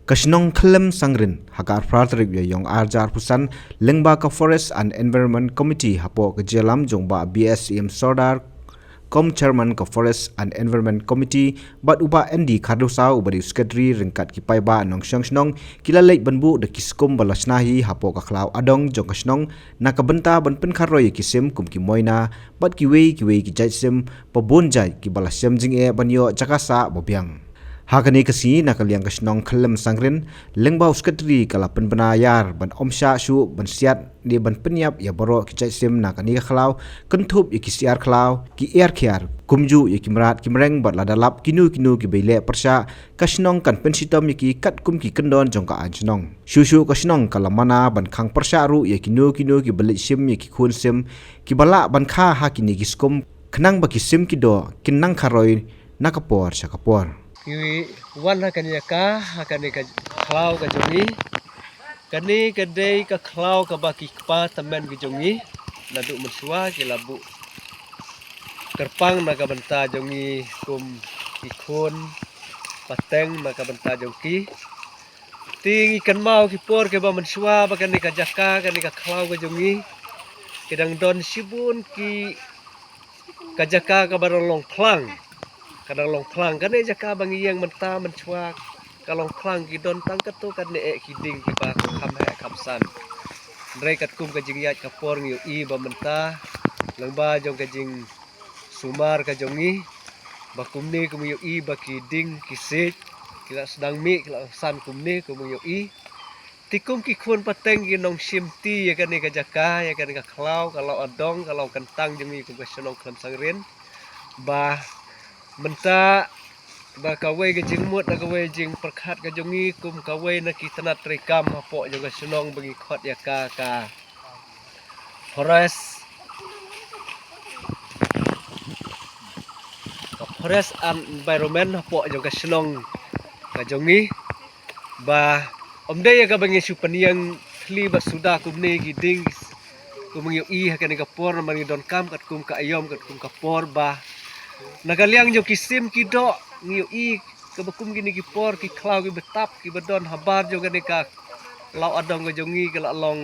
Kashnong Klem Sangrin Hakar Pratrik Yong Arjar Pusan Lengba ka Forest and Environment Committee hapo ke Jelam Jongba BSEM Sordar Kom Chairman ka Forest and Environment Committee bat uba Andy Kardosa ubari Secretary ringkat kipai ba nong shnong kilalek banbu de kiskum balasnahi hapo ka Klau Adong jong kashnong nakabenta ban penkharoy kisim kum ki moina bat kiwei ki jaitsim pabonjai ki balasyam jing e banyo jakasa bobyang Hakani kasi nakaliang kasnong Klem Sangrin lengbau Secretary kala penbenayar ban omsha shu ban siat ni ban penyap ya baro ki sim nakani khalau kentup ya kisiar khalau ki air khiar kumju ya kimrat kimreng bat ladalap kinu ki bele persha kasnong kan pensitom ya ki kat kum ki kendon jongka anjnong shu kasnong kala mana ban khang persha ru ya kinu ki bele sim ya ki khun sim ki bala ban kha hakini ki skum khnang ba ki sim ki do kinang kharoi nakapor sakapor Kiwi wan akan yaka akan ka klau ka jongi kani kadai ka klau ka baki kpa tamen ki jongi nadu mensua ki labu terpang na ka benta jongi kum ikon pateng na ka benta jongki ting ikan mau ki por ke ba mensua ba kani ka jaka kani ka klau ka jongi kedang don sibun ki ka jaka ka barolong klang kadang long klang kan jaka bangi yang menta mencuak kalong klang gidon tang ketu kan ne kiding ki ba kham he khamsan ndrai kat kum ka jing yat ka por ngiu I ba menta lengba jong ka jing sumar ka jongi ba kumni kum yu I ba kiding kisit kila sedang mi kila san kumni kum yu I tikum ki khun pateng gi nong simti ya kan ka jaka ya kan ka klau kalau adong kalau kentang jemi kum ka senong Klem Sangrin ba menta ba kawai ke jing mut na kawai jing perkhat ka jongi kum kawai na ki tanat rekam hapo jong ka senong bagi khot ya ka forest and environment hapo jong ka senong ka jongi ba omde ya ka bangi supaniang kli ba suda kum ne giding kum ngi I hakan ka por mangi don kam kat kum ka ayom kat kum ka por ba Nagaliang jo kisim kido ngiu I kebakum gini ki por ki klau ki betap ki bedon habar jo gani ka lau adong ga jongi ke long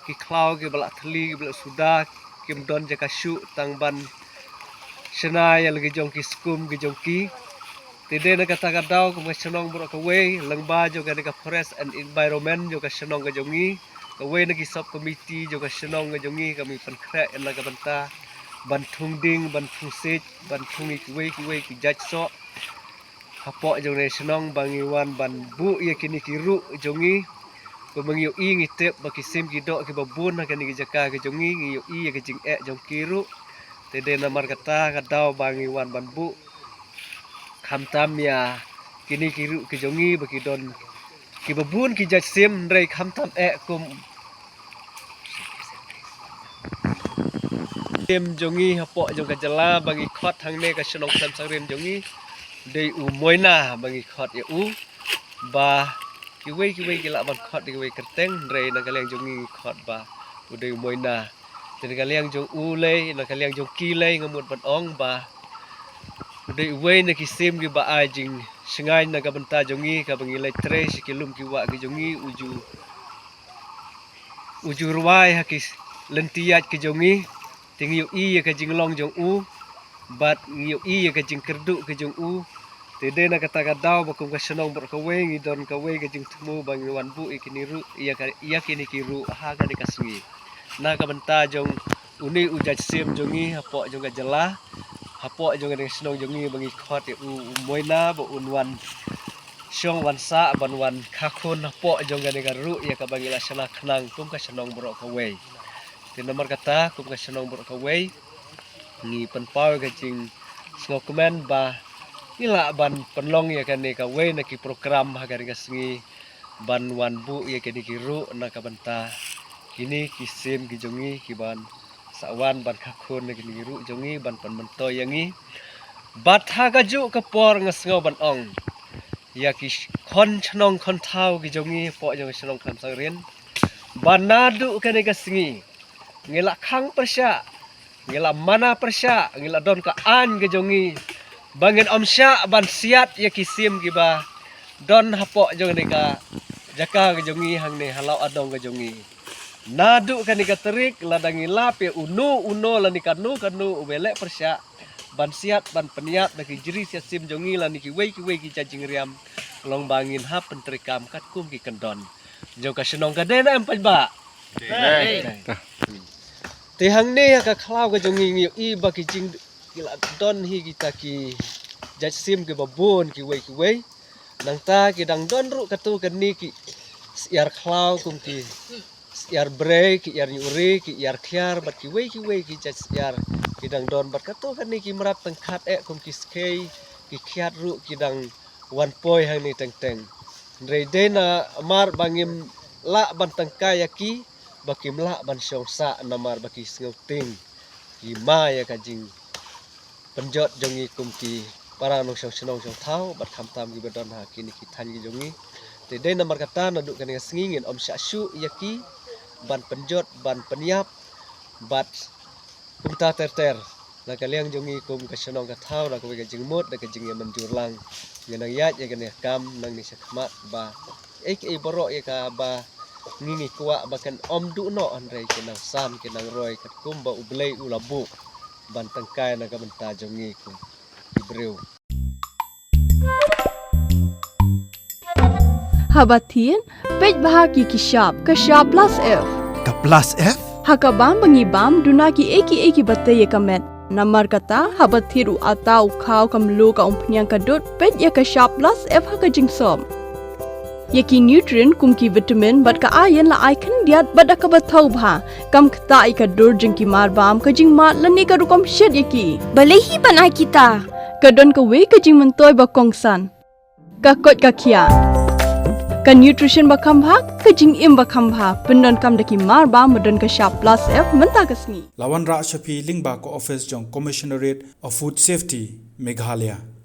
ki klau ki balak thli ki balak suda ki bedon jaka shu tang ban sena ya lagi jong ki skum ki jongki tide na kata kadau ko senong bro ka we lengba jo gani ka forest and environment jo ka senong ga jongi ka we na ki sub committee jo ka senong ga jongi kami penkrek na ka banta ban thung ding ban thung sit ban thung ki jaj so hapo jong ne senong bangi wan ban bu ye kini ki ru jongi ko mangi I ngitep ba kisim ki do ki babun kan ki jaka ki jongi ngi I ye ki jing e jong ki ru tede na mar kata kadau bangi wan ban bu khamtam ya kini ki ru ki jongi ba ki don ki babun ki jaj sim ndrai khamtam e kum Tim jongi hapo jong ka jala bagi khot hang ne ka senong Klem Sangrin jongi dei u moina bagi khot ya u ba kiwei ki la ban khot kiwei kerteng rei na kaliang jongi khot ba u dei moina ten kaliang jong u le na kaliang jong ki le ngamut ban ong ba u dei wei na kisim ki ba ai jing singai na ka benta jongi ka bangi le tre sikilum ki wa ki jongi uju ruai hakis lentiat ki jongi tingiu I ka jinglong jong u bat ngiu I ka jing kerdu ka jong u tede na kata kadau bakum ka senong bor ka we ngi don ka we ka jing temu bang wan bu ikini ru iya kini kiru ha ka dikasngi na ka benta jong uni u jaj sim jongi hapo jong ka jala hapo jong ka senong jongi bangi khot u moina bo unwan syong wan sa ban wan khakun hapo jong ka ru iya ka bangi la sana khnang kum ka senong bor ka we di nomor kata kum ka senong bor ka we ngi penpau ka jing snokmen ba ila ban penlong ya kan ka we na ki program ha ka sengi ban wan bu ya kan ki ru na ka benta kini kisim ki jongi ki ban sawan ban khakun na ki ru jongi ban pan mento yangi bat ha ka ju ka por ngasngau ban ong ya ki khon chnong khon thau ki jongi po jong senong Klem Sangrin ban nadu kan ka sengi ngela khang persya ngela mana persya ngela don ka an ke jongi bangen omsya ban siat ya kisim ki ba don hapok jong ni ka jaka ke jongi hang ni halau adong ke jongi nadu kan ni ka terik ladangi lape uno lani kanu ubelek persyak ban siat ban peniat bagi jeri siat sim jongi lani ki wei ki cacing riam long bangin ha pentrikam kat kum ki kendon jong ka senong ka den em pai ba te hang ni ka khlau ka jongi ngi i ba ki jing kila don hi kita ki jaj sim ki babon ki wei nang ta ki dang don ru katu kan ni ki yar khlau kum ki yar break yar nyuri ki yar khiar bat ki wei ki jaj yar ki dang don bat katu kan ni ki merap tengkat kum ki skei ki khiat ru ki dang wan poi hang ni teng re dena amar bangim la ban tengkai yaki bakim la ban syongsa namar baki ngauting ki ma ya kajing penjot jongi kum ki para nong syong thau bat kham tam ki badon ha kini ki than ki jongi te dena mar kata na duk kan ngin om syashu yaki ban penjot ban peniap bat kumta ter la kaliang jongi kum ka syong ka thau la ko ka jing mot da ka jing manjur lang ngenang yat ya kan kam nang ni sakmat ba ek borok ya ka ba ngingi kuak bahkan om du no andre kenang sam kenang roy kat kum ba ublei ulabu ban tengkai na ka benta jongi kum ibreu Habatin pej bahagi kishap plus F Ka plus F? hakabam bangibam dunaki eki batte yekamet namar kata habathiru atau khau kamlu ka umpnyang kadut pej ya kishap plus F haka jingsom Yaki nutrient kumki vitamin bat ka ayen la icon diat bat ka bathau bha kam khta ka dur jing ki mar bam ka jing mat lani ka rukom shed yaki balehi banai kita ka don ka we ka jing mentoy ba kongsan ka kot ka khia ka nutrition ba kham bha ka jing im ba kham bha pendon kam daki mar bam modon ka sharp plus F menta kasni Lawan Ra Shafi Lingba ko office jong Commissionerate of Food Safety Meghalaya